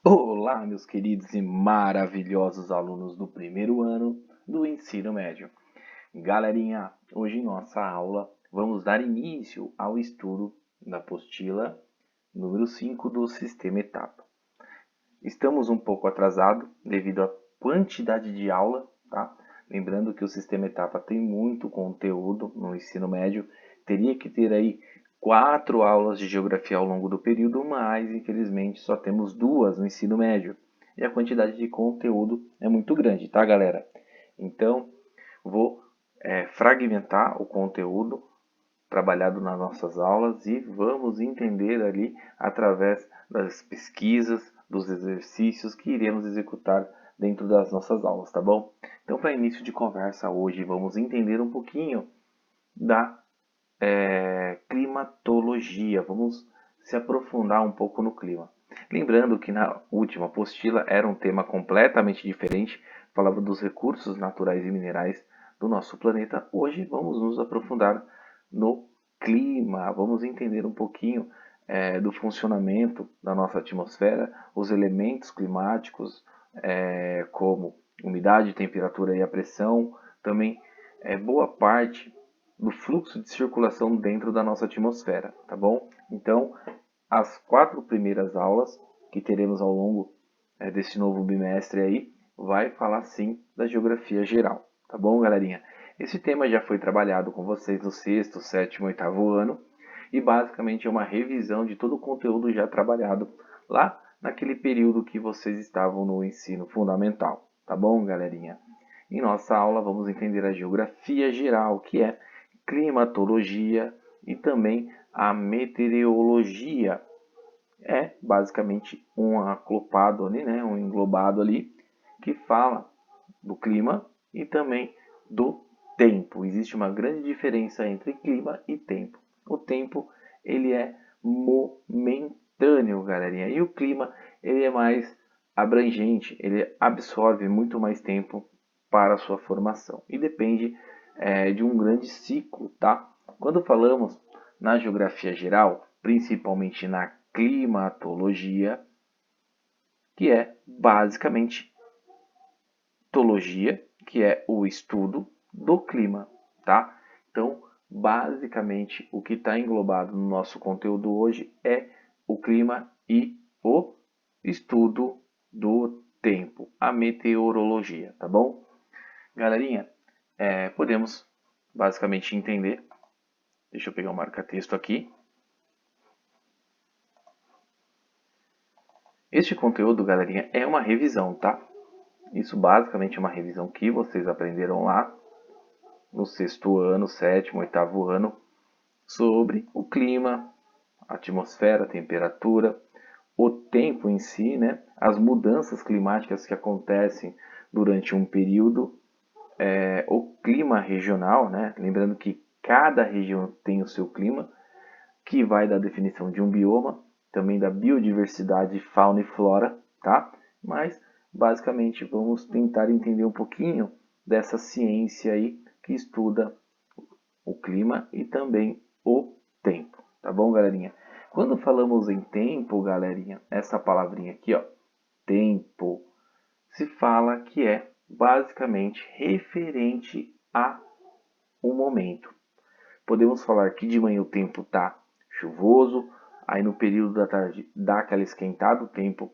Olá, meus queridos e maravilhosos alunos do primeiro ano do ensino médio. Galerinha, hoje em nossa aula vamos dar início ao estudo da apostila número 5 do Sistema Etapa. Estamos um pouco atrasados devido à quantidade de aula, tá? Lembrando que o Sistema Etapa tem muito conteúdo no ensino médio, teria que ter aí 4 aulas de geografia ao longo do período, mas infelizmente só temos 2 no ensino médio. E a quantidade de conteúdo é muito grande, tá, galera? Então, vou fragmentar o conteúdo trabalhado nas nossas aulas e vamos entender ali através das pesquisas, dos exercícios que iremos executar dentro das nossas aulas, tá bom? Então, para início de conversa hoje, vamos entender um pouquinho da climatologia. Vamos se aprofundar um pouco no clima. Lembrando que na última apostila era um tema completamente diferente, falava dos recursos naturais e minerais do nosso planeta. Hoje vamos nos aprofundar no clima, vamos entender um pouquinho do funcionamento da nossa atmosfera, os elementos climáticos, como umidade, temperatura e a pressão, também boa parte do fluxo de circulação dentro da nossa atmosfera, tá bom? Então, as 4 primeiras aulas que teremos ao longo desse novo bimestre aí, vai falar sim da geografia geral, tá bom, galerinha? Esse tema já foi trabalhado com vocês no sexto, sétimo, oitavo ano e basicamente é uma revisão de todo o conteúdo já trabalhado lá naquele período que vocês estavam no ensino fundamental, tá bom, galerinha? Em nossa aula vamos entender a geografia geral, que é climatologia e também a meteorologia. É basicamente um aclopado ali, né, um englobado ali, que fala do clima e também do tempo. Existe uma grande diferença entre clima e tempo. O tempo, ele é momentâneo, galerinha, e o clima, ele é mais abrangente, ele absorve muito mais tempo para a sua formação e depende de um grande ciclo, tá? Quando falamos na geografia geral, principalmente na climatologia, que é basicamente tologia, que é o estudo do clima, tá? Então, basicamente, o que está englobado no nosso conteúdo hoje é o clima e o estudo do tempo, a meteorologia, tá bom? Galerinha, podemos basicamente entender. Deixa eu pegar o marca-texto aqui. Este conteúdo, galerinha, é uma revisão, tá? Isso basicamente é uma revisão que vocês aprenderam lá no sexto ano, sétimo, oitavo ano, sobre o clima, a atmosfera, a temperatura, o tempo em si, né? As mudanças climáticas que acontecem durante um período, o clima regional, né? Lembrando que cada região tem o seu clima, que vai da definição de um bioma, também da biodiversidade, fauna e flora, tá? Mas basicamente vamos tentar entender um pouquinho dessa ciência aí que estuda o clima e também o tempo, tá bom, galerinha? Quando falamos em tempo, galerinha, essa palavrinha aqui, ó, tempo, se fala que é basicamente referente a um momento. Podemos falar que de manhã o tempo está chuvoso, aí no período da tarde dá aquela esquentada, o tempo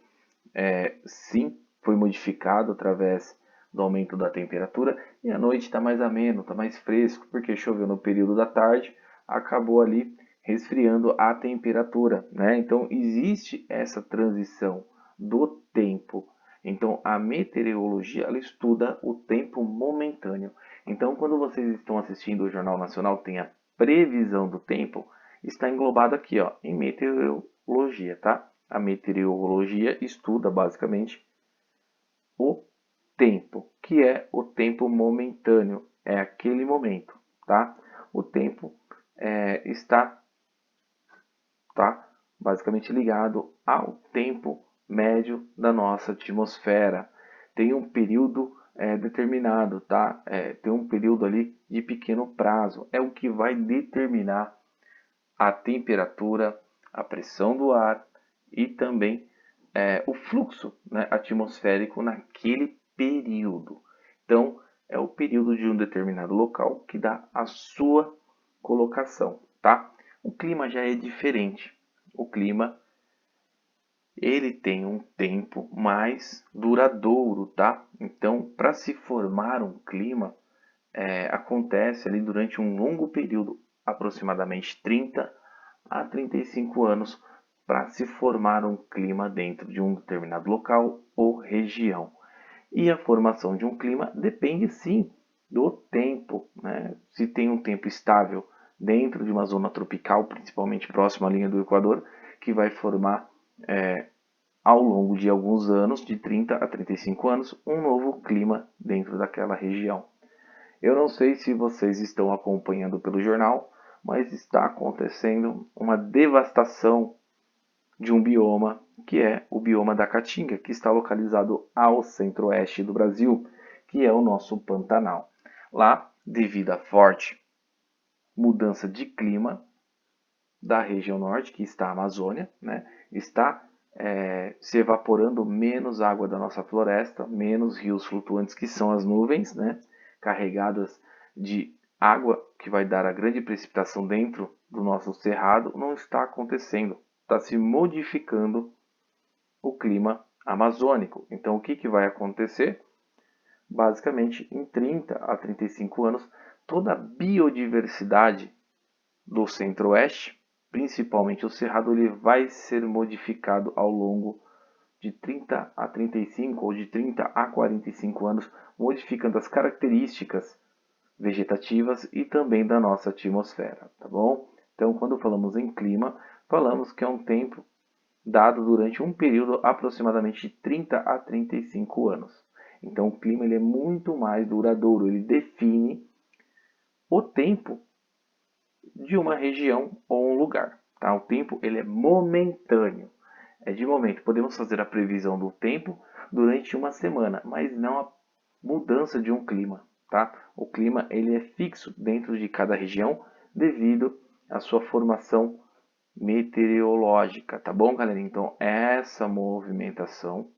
sim foi modificado através do aumento da temperatura e à noite está mais ameno, está mais fresco, porque choveu no período da tarde, acabou ali resfriando a temperatura, né? Então existe essa transição do tempo. Então a meteorologia ela estuda o tempo momentâneo. Então quando vocês estão assistindo o Jornal Nacional tem a previsão do tempo, está englobado aqui, ó, em meteorologia, tá? A meteorologia estuda basicamente o tempo, que é o tempo momentâneo, é aquele momento, tá? O tempo está basicamente ligado ao tempo médio da nossa atmosfera. Tem um período determinado, tá? Tem um período ali de pequeno prazo, é o que vai determinar a temperatura, a pressão do ar e também o fluxo, né, atmosférico naquele período. Então, é o período de um determinado local que dá a sua colocação, tá? O clima já é diferente. O clima ele tem um tempo mais duradouro, tá? Então, para se formar um clima, acontece ali durante um longo período, aproximadamente 30 a 35 anos, para se formar um clima dentro de um determinado local ou região. E a formação de um clima depende sim do tempo, né? Se tem um tempo estável dentro de uma zona tropical, principalmente próxima à linha do Equador, que vai formar ao longo de alguns anos, de 30 a 35 anos, um novo clima dentro daquela região. Eu não sei se vocês estão acompanhando pelo jornal, mas está acontecendo uma devastação de um bioma, que é o bioma da Caatinga, que está localizado ao centro-oeste do Brasil, que é o nosso Pantanal. Lá, devido à forte mudança de clima da região norte, que está a Amazônia, né, está se evaporando menos água da nossa floresta, menos rios flutuantes, que são as nuvens, né, carregadas de água, que vai dar a grande precipitação dentro do nosso cerrado, não está acontecendo. Está se modificando o clima amazônico. Então, o que vai acontecer? Basicamente, em 30 a 35 anos, toda a biodiversidade do centro-oeste, principalmente o cerrado, ele vai ser modificado ao longo de 30 a 35 ou de 30 a 45 anos, modificando as características vegetativas e também da nossa atmosfera, tá bom? Então, quando falamos em clima, falamos que é um tempo dado durante um período aproximadamente de 30 a 35 anos. Então, o clima ele é muito mais duradouro, ele define o tempo de uma região ou um lugar. Tá? O tempo ele é momentâneo, é de momento. Podemos fazer a previsão do tempo durante uma semana, mas não a mudança de um clima. Tá? O clima ele é fixo dentro de cada região devido à sua formação meteorológica, tá bom, galera? Então, essa movimentação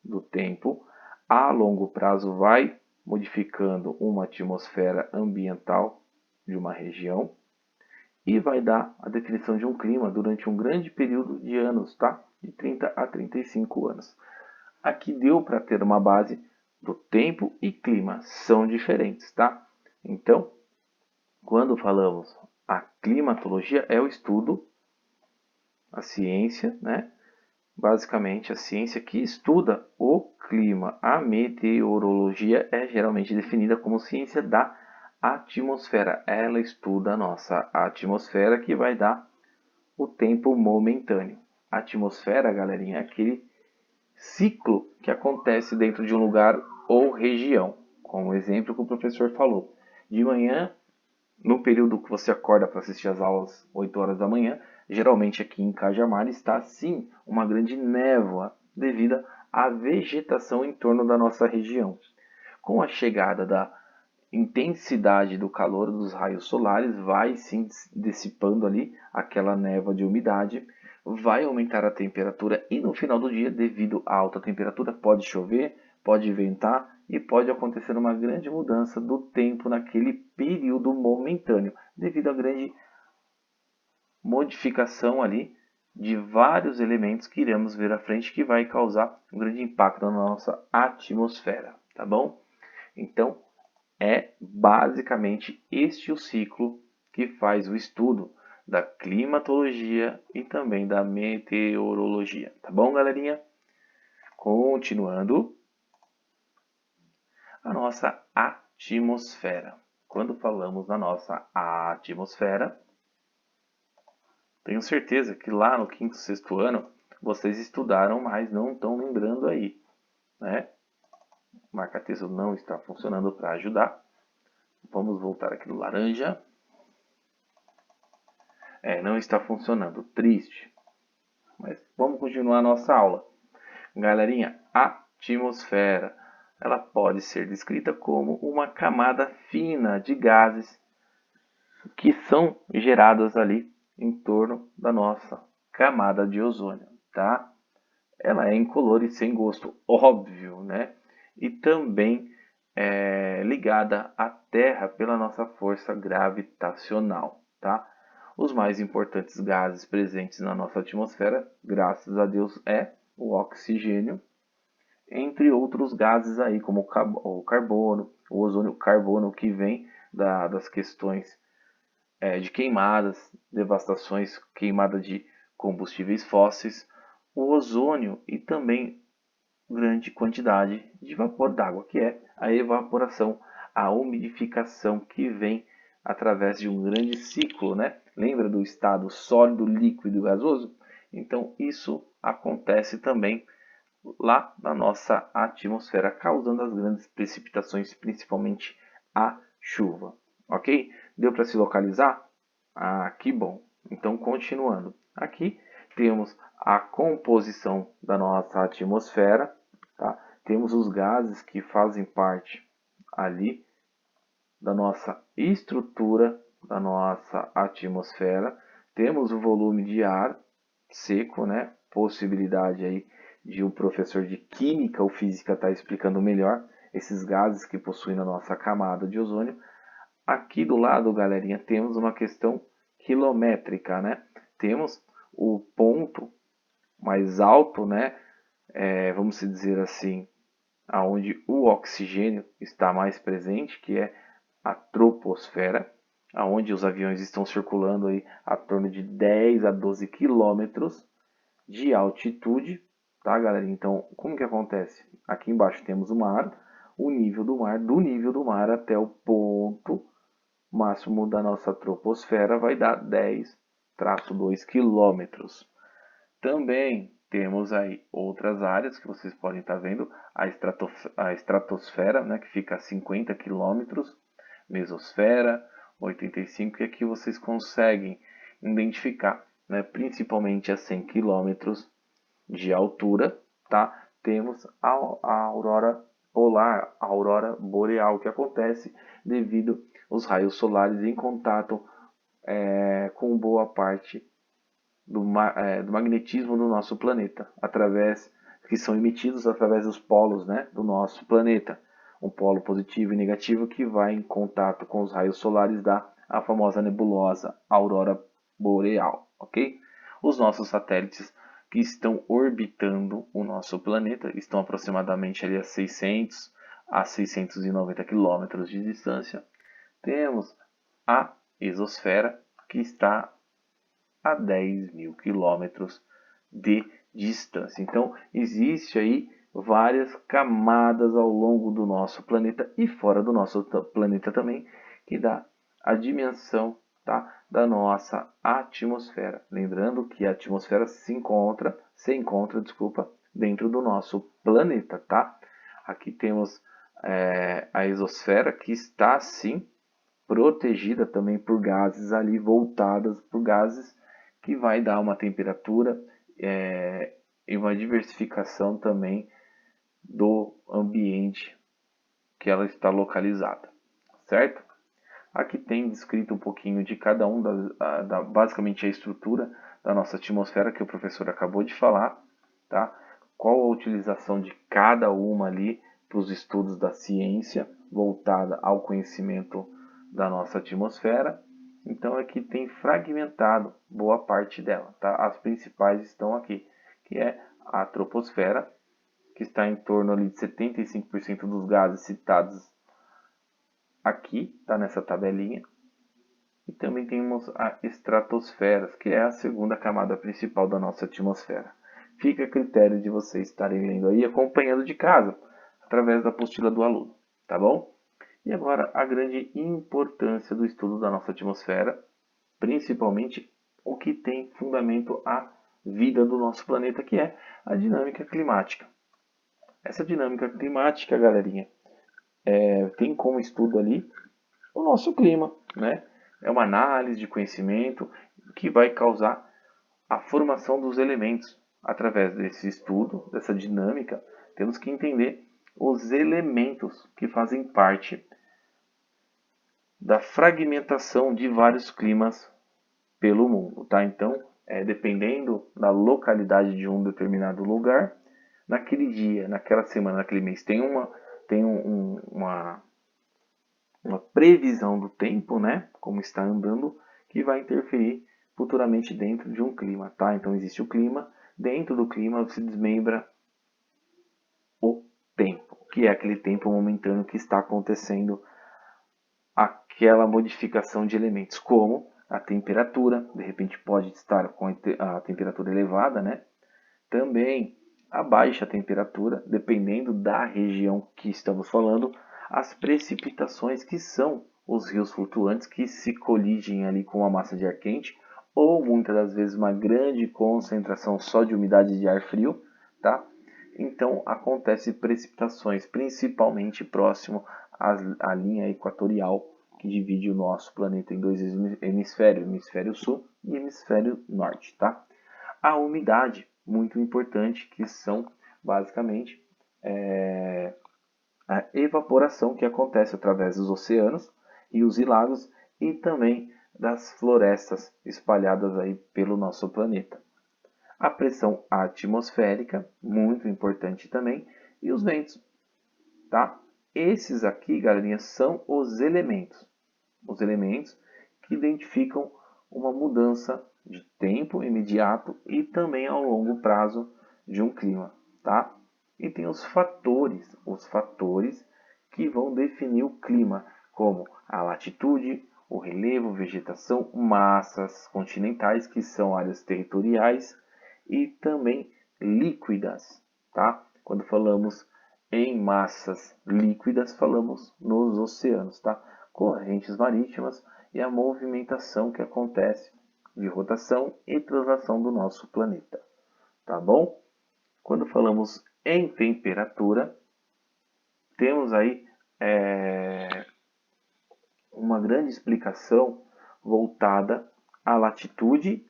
do tempo a longo prazo vai modificando uma atmosfera ambiental de uma região e vai dar a definição de um clima durante um grande período de anos, tá? De 30 a 35 anos. Aqui deu para ter uma base do tempo e clima, são diferentes, tá? Então, quando falamos a climatologia, é o estudo, a ciência, né? Basicamente, a ciência que estuda o clima. A meteorologia é geralmente definida como ciência da atmosfera. Ela estuda a nossa atmosfera que vai dar o tempo momentâneo. A atmosfera, galerinha, é aquele ciclo que acontece dentro de um lugar ou região. Como o exemplo que o professor falou. De manhã, no período que você acorda para assistir às aulas 8 horas da manhã, geralmente aqui em Cajamar está sim uma grande névoa devido à vegetação em torno da nossa região. Com a chegada da intensidade do calor dos raios solares, vai sim dissipando ali aquela névoa de umidade, vai aumentar a temperatura e no final do dia, devido à alta temperatura, pode chover, pode ventar e pode acontecer uma grande mudança do tempo naquele período momentâneo, devido à grande modificação ali de vários elementos que iremos ver à frente que vai causar um grande impacto na nossa atmosfera, tá bom? Então, é basicamente este o ciclo que faz o estudo da climatologia e também da meteorologia, tá bom, galerinha? Continuando, a nossa atmosfera. Quando falamos na nossa atmosfera, tenho certeza que lá no quinto, sexto ano vocês estudaram, mas não estão lembrando aí, né? O marca-texto não está funcionando para ajudar. Vamos voltar aqui no laranja. Não está funcionando, triste. Mas vamos continuar a nossa aula. Galerinha, a atmosfera, ela pode ser descrita como uma camada fina de gases que são geradas ali em torno da nossa camada de ozônio, tá? ela é incolor e sem gosto, óbvio, né? E também ligada à Terra pela nossa força gravitacional, tá? Os mais importantes gases presentes na nossa atmosfera, graças a Deus, é o oxigênio, entre outros gases aí, como o carbono, o ozônio, carbono que vem das questões de queimadas, devastações, queimada de combustíveis fósseis, o ozônio e também grande quantidade de vapor d'água, que é a evaporação, a umidificação que vem através de um grande ciclo, né? Lembra do estado sólido, líquido e gasoso? Então isso acontece também lá na nossa atmosfera, causando as grandes precipitações, principalmente a chuva. Ok? Deu para se localizar? Ah, que bom. Então, continuando. Aqui temos a composição da nossa atmosfera. Tá? Temos os gases que fazem parte ali da nossa estrutura da nossa atmosfera. Temos o volume de ar seco, né? Possibilidade aí de um professor de química ou física estar explicando melhor esses gases que possuem na nossa camada de ozônio. Aqui do lado, galerinha, temos uma questão quilométrica, né? Temos o ponto mais alto, né? Vamos dizer assim, aonde o oxigênio está mais presente, que é a troposfera, aonde os aviões estão circulando aí a torno de 10 a 12 quilômetros de altitude, tá, galera? Então, como que acontece? Aqui embaixo temos o mar, o nível do mar, do nível do mar até o ponto máximo da nossa troposfera vai dar 10-2 quilômetros. Também temos aí outras áreas que vocês podem estar vendo, a estratosfera, né, que fica a 50 quilômetros, mesosfera, 85, e aqui vocês conseguem identificar, né, principalmente a 100 quilômetros de altura, tá? Temos a aurora polar, a aurora boreal, que acontece devido aos raios solares em contato com boa parte do magnetismo do nosso planeta, que são emitidos através dos polos, né, do nosso planeta. Um polo positivo e negativo que vai em contato com os raios solares da a famosa nebulosa aurora boreal, ok? Os nossos satélites que estão orbitando o nosso planeta estão aproximadamente ali a 600 a 690 quilômetros de distância. Temos a exosfera, que está a 10 mil quilômetros de distância. Então, existe aí várias camadas ao longo do nosso planeta e fora do nosso planeta também, que dá a dimensão, tá, da nossa atmosfera. Lembrando que a atmosfera se encontra dentro do nosso planeta, tá? Aqui temos a exosfera, que está sim protegida também por gases ali, voltadas por gases, que vai dar uma temperatura e uma diversificação também do ambiente que ela está localizada, certo? Aqui tem descrito um pouquinho de cada um, basicamente a estrutura da nossa atmosfera, que o professor acabou de falar, tá? Qual a utilização de cada uma ali para os estudos da ciência, voltada ao conhecimento da nossa atmosfera. Então aqui tem fragmentado boa parte dela, tá? As principais estão aqui, que é a troposfera, que está em torno ali de 75% dos gases citados aqui, tá nessa tabelinha. E também temos a estratosfera, que é a segunda camada principal da nossa atmosfera. Fica a critério de vocês estarem vendo aí, acompanhando de casa, através da apostila do aluno, tá bom? E agora, a grande importância do estudo da nossa atmosfera, principalmente o que tem fundamento à vida do nosso planeta, que é a dinâmica climática. Essa dinâmica climática, galerinha, tem como estudo ali o nosso clima, né? É uma análise de conhecimento que vai causar a formação dos elementos. Através desse estudo, dessa dinâmica, temos que entender os elementos que fazem parte da fragmentação de vários climas pelo mundo, tá? Então, dependendo da localidade de um determinado lugar, naquele dia, naquela semana, naquele mês, tem uma previsão do tempo, né, como está andando, que vai interferir futuramente dentro de um clima, tá? Então existe o clima, dentro do clima se desmembra o tempo, que é aquele tempo momentâneo que está acontecendo aquela modificação de elementos, como a temperatura, de repente pode estar com a temperatura elevada, né? Também a baixa temperatura, dependendo da região que estamos falando, as precipitações, que são os rios flutuantes que se coligem ali com a massa de ar quente, ou muitas das vezes uma grande concentração só de umidade de ar frio, tá? Então acontece precipitações, principalmente próximo à linha equatorial que divide o nosso planeta em dois hemisférios, hemisfério sul e hemisfério norte, tá? A umidade, muito importante, que são basicamente a evaporação que acontece através dos oceanos, rios e lagos e também das florestas espalhadas aí pelo nosso planeta. A pressão atmosférica, muito importante também, e os ventos, tá? Esses aqui, galerinha, são os elementos que identificam uma mudança de tempo imediato e também ao longo prazo de um clima, tá? E tem os fatores que vão definir o clima, como a latitude, o relevo, vegetação, massas continentais, que são áreas territoriais, e também líquidas, tá? Quando falamos em massas líquidas, falamos nos oceanos, tá? Correntes marítimas e a movimentação que acontece de rotação e translação do nosso planeta, tá bom? Quando falamos em temperatura, temos aí uma grande explicação voltada à latitude,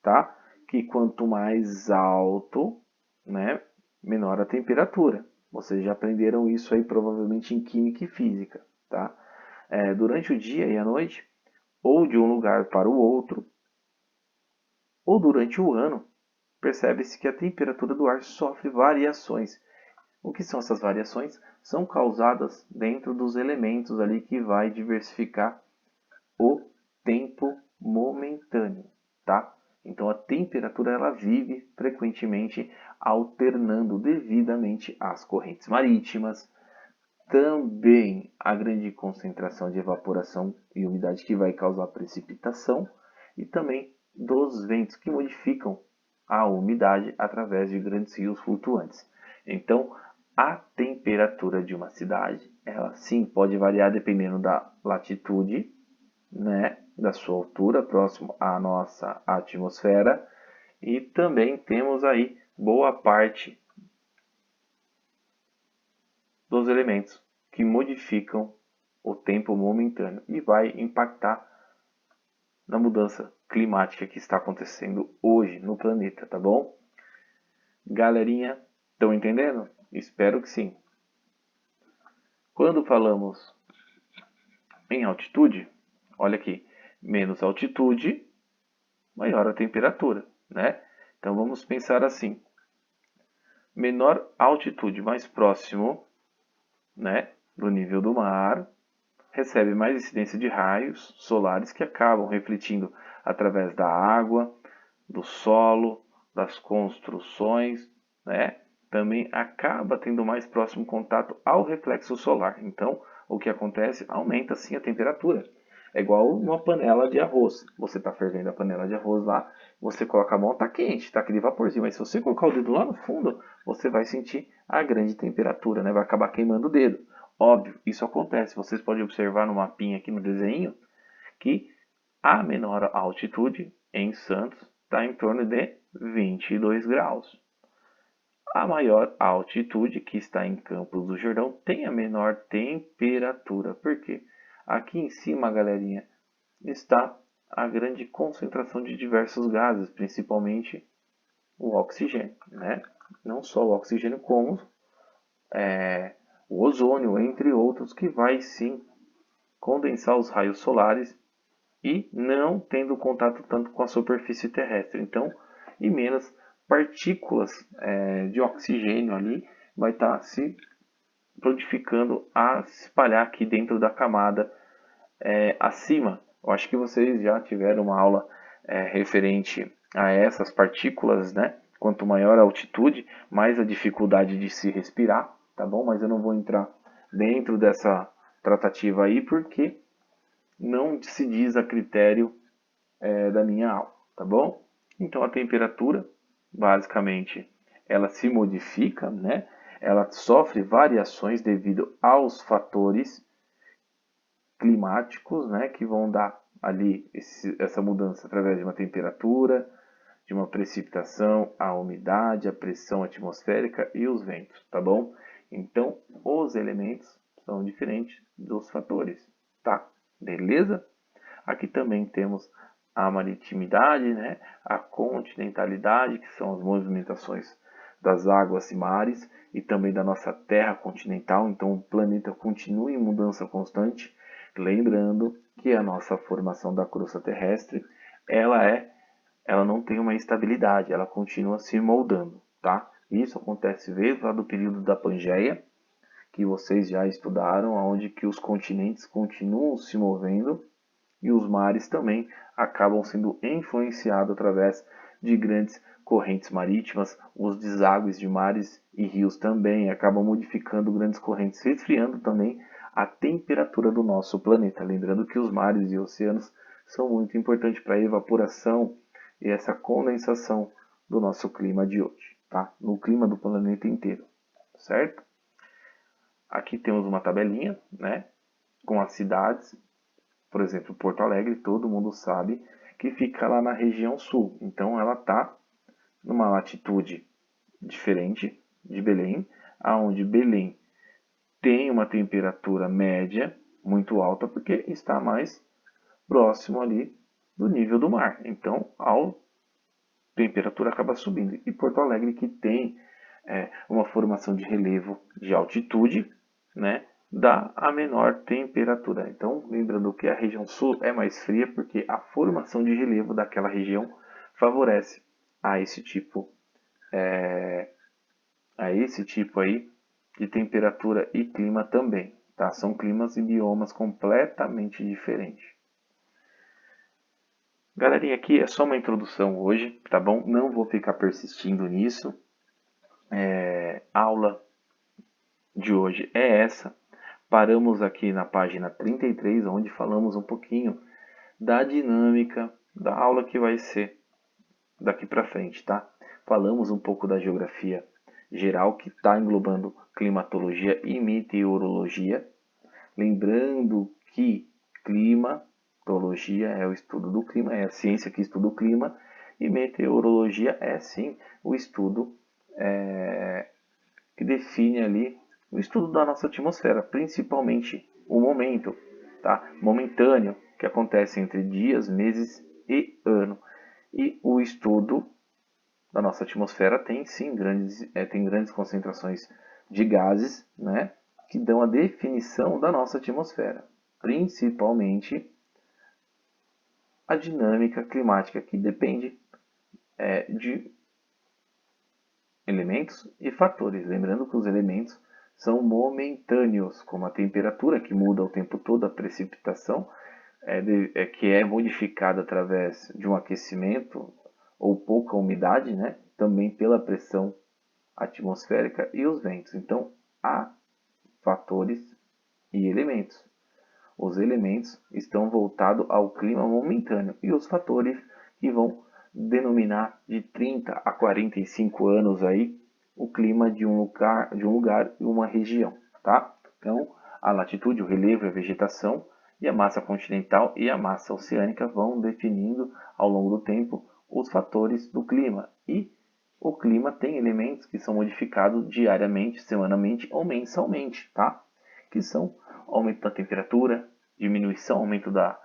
tá? Que quanto mais alto, né, menor a temperatura. Vocês já aprenderam isso aí provavelmente em química e física, tá? Durante o dia e a noite, ou de um lugar para o outro, ou durante o ano, percebe-se que a temperatura do ar sofre variações. O que são essas variações? São causadas dentro dos elementos ali que vai diversificar o tempo momentâneo, tá? Então a temperatura ela vive frequentemente alternando devidamente às correntes marítimas, também a grande concentração de evaporação e umidade que vai causar precipitação e também dos ventos que modificam a umidade através de grandes rios flutuantes. Então, a temperatura de uma cidade, ela sim pode variar dependendo da latitude, né, da sua altura próximo à nossa atmosfera, e também temos aí boa parte dos elementos que modificam o tempo momentâneo e vai impactar na mudança climática que está acontecendo hoje no planeta, tá bom? Galerinha, estão entendendo? Espero que sim. Quando falamos em altitude, olha aqui, menos altitude, maior a temperatura, né? Então vamos pensar assim: menor altitude, mais próximo, né, do nível do mar, recebe mais incidência de raios solares que acabam refletindo através da água, do solo, das construções, né? Também acaba tendo mais próximo contato ao reflexo solar. Então, o que acontece? Aumenta sim a temperatura. É igual uma panela de arroz. Você está fervendo a panela de arroz lá, você coloca a mão, está quente, está aquele vaporzinho. Mas se você colocar o dedo lá no fundo, você vai sentir a grande temperatura, né? Vai acabar queimando o dedo. Óbvio, isso acontece. Vocês podem observar no mapinha aqui no desenho que a menor altitude em Santos está em torno de 22 graus. A maior altitude, que está em Campos do Jordão, tem a menor temperatura. Por quê? Aqui em cima, galerinha, está a grande concentração de diversos gases, principalmente o oxigênio, né? Não só o oxigênio, como o ozônio, entre outros, que vai sim condensar os raios solares e não tendo contato tanto com a superfície terrestre. Então, e menos partículas de oxigênio ali vai estar se prolificando a se espalhar aqui dentro da camada acima. Eu acho que vocês já tiveram uma aula referente a essas partículas, né? Quanto maior a altitude, mais a dificuldade de se respirar, tá bom? Mas eu não vou entrar dentro dessa tratativa aí, porque não se diz a critério da minha aula, tá bom? Então a temperatura, basicamente, ela se modifica, né? Ela sofre variações devido aos fatores climáticos, né, que vão dar ali essa mudança através de uma temperatura, de uma precipitação, a umidade, a pressão atmosférica e os ventos, tá bom? Então, os elementos são diferentes dos fatores, tá? Beleza? Aqui também temos a maritimidade, né? A continentalidade, que são as movimentações das águas e mares, e também da nossa terra continental. Então, o planeta continua em mudança constante. Lembrando que a nossa formação da crosta terrestre, ela não tem uma estabilidade, ela continua se moldando, tá? Isso acontece desde lá do período da Pangeia, que vocês já estudaram, onde que os continentes continuam se movendo e os mares também acabam sendo influenciados através de grandes correntes marítimas. Os deságues de mares e rios também acabam modificando grandes correntes, resfriando também a temperatura do nosso planeta. Lembrando que os mares e oceanos são muito importantes para a evaporação e essa condensação do nosso clima de hoje, tá? No clima do planeta inteiro, certo? Aqui temos uma tabelinha, né, com as cidades. Por exemplo, Porto Alegre, todo mundo sabe que fica lá na região sul. Então ela está numa latitude diferente de Belém, aonde Belém tem uma temperatura média muito alta porque está mais próximo ali do nível do mar. Então a temperatura acaba subindo. E Porto Alegre, que tem uma formação de relevo de altitude, né, dá a menor temperatura. Então, lembrando que a região sul é mais fria porque a formação de relevo daquela região favorece a esse tipo aí de temperatura e clima também, tá? São climas e biomas completamente diferentes. Galerinha, aqui é só uma introdução hoje, tá bom? Não vou ficar persistindo nisso. A aula de hoje é essa. Paramos aqui na página 33, onde falamos um pouquinho da dinâmica da aula que vai ser daqui para frente, tá? Falamos um pouco da geografia geral, que está englobando climatologia e meteorologia. Lembrando que climatologia é o estudo do clima, é a ciência que estuda o clima, e meteorologia é sim o estudo que define ali o estudo da nossa atmosfera, principalmente o momento, tá? Momentâneo, que acontece entre dias, meses e ano. E o estudo da nossa atmosfera tem sim grandes concentrações de gases, né, que dão a definição da nossa atmosfera, principalmente a dinâmica climática, que depende de elementos e fatores. Lembrando que os elementos são momentâneos, como a temperatura, que muda o tempo todo, a precipitação, que é modificada através de um aquecimento ou pouca umidade, né? Também pela pressão atmosférica e os ventos. Então, há fatores e elementos. Os elementos estão voltados ao clima momentâneo e os fatores que vão denominar de 30 a 45 anos aí o clima de um lugar e uma região, tá? Então, a latitude, o relevo, a vegetação e a massa continental e a massa oceânica vão definindo ao longo do tempo os fatores do clima. E o clima tem elementos que são modificados diariamente, semanalmente ou mensalmente, tá? Que são aumento da temperatura, diminuição, aumento da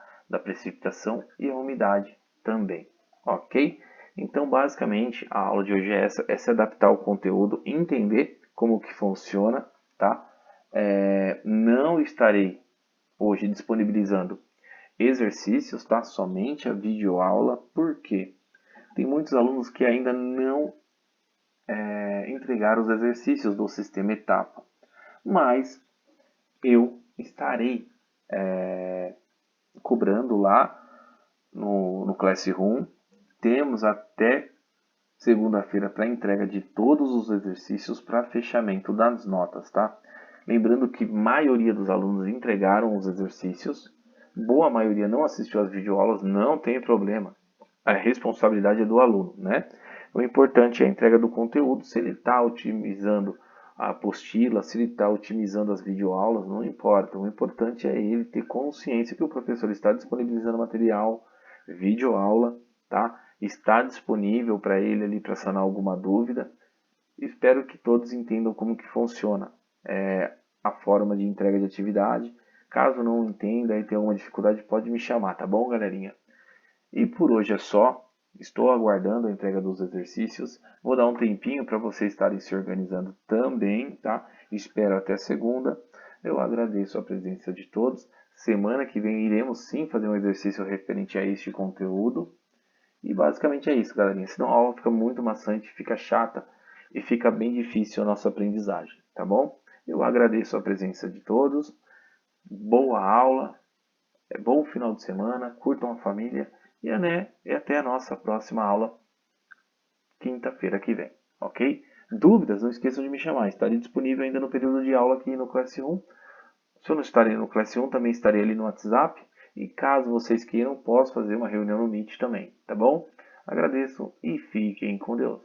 precipitação e a umidade também, ok? Então, basicamente, a aula de hoje é essa, é se adaptar ao conteúdo, entender como que funciona, tá? Não estarei hoje disponibilizando exercícios, tá? Somente a videoaula, porque tem muitos alunos que ainda não entregaram os exercícios do sistema etapa. Mas eu estarei cobrando lá no Classroom. Temos até segunda-feira para entrega de todos os exercícios para fechamento das notas, tá? Lembrando que a maioria dos alunos entregaram os exercícios, boa maioria não assistiu às videoaulas, não tem problema. A responsabilidade é do aluno, né? O importante é a entrega do conteúdo, se ele está otimizando a apostila, se ele está otimizando as videoaulas, não importa. O importante é ele ter consciência que o professor está disponibilizando material, videoaula, tá? Está disponível para ele ali para sanar alguma dúvida. Espero que todos entendam como que funciona a forma de entrega de atividade. Caso não entenda e tenha alguma dificuldade, pode me chamar, tá bom, galerinha? E por hoje é só. Estou aguardando a entrega dos exercícios. Vou dar um tempinho para vocês estarem se organizando também, tá? Espero até segunda. Eu agradeço a presença de todos. Semana que vem iremos sim fazer um exercício referente a este conteúdo. E basicamente é isso, galerinha. Senão a aula fica muito maçante, fica chata e fica bem difícil a nossa aprendizagem, tá bom? Eu agradeço a presença de todos. Boa aula, bom final de semana, curtam a família e até a nossa próxima aula, quinta-feira que vem, ok? Dúvidas, não esqueçam de me chamar. Estarei disponível ainda no período de aula aqui no Classroom. Se eu não estarei no Classroom, também estarei ali no WhatsApp. E caso vocês queiram, posso fazer uma reunião no Meet também, tá bom? Agradeço e fiquem com Deus.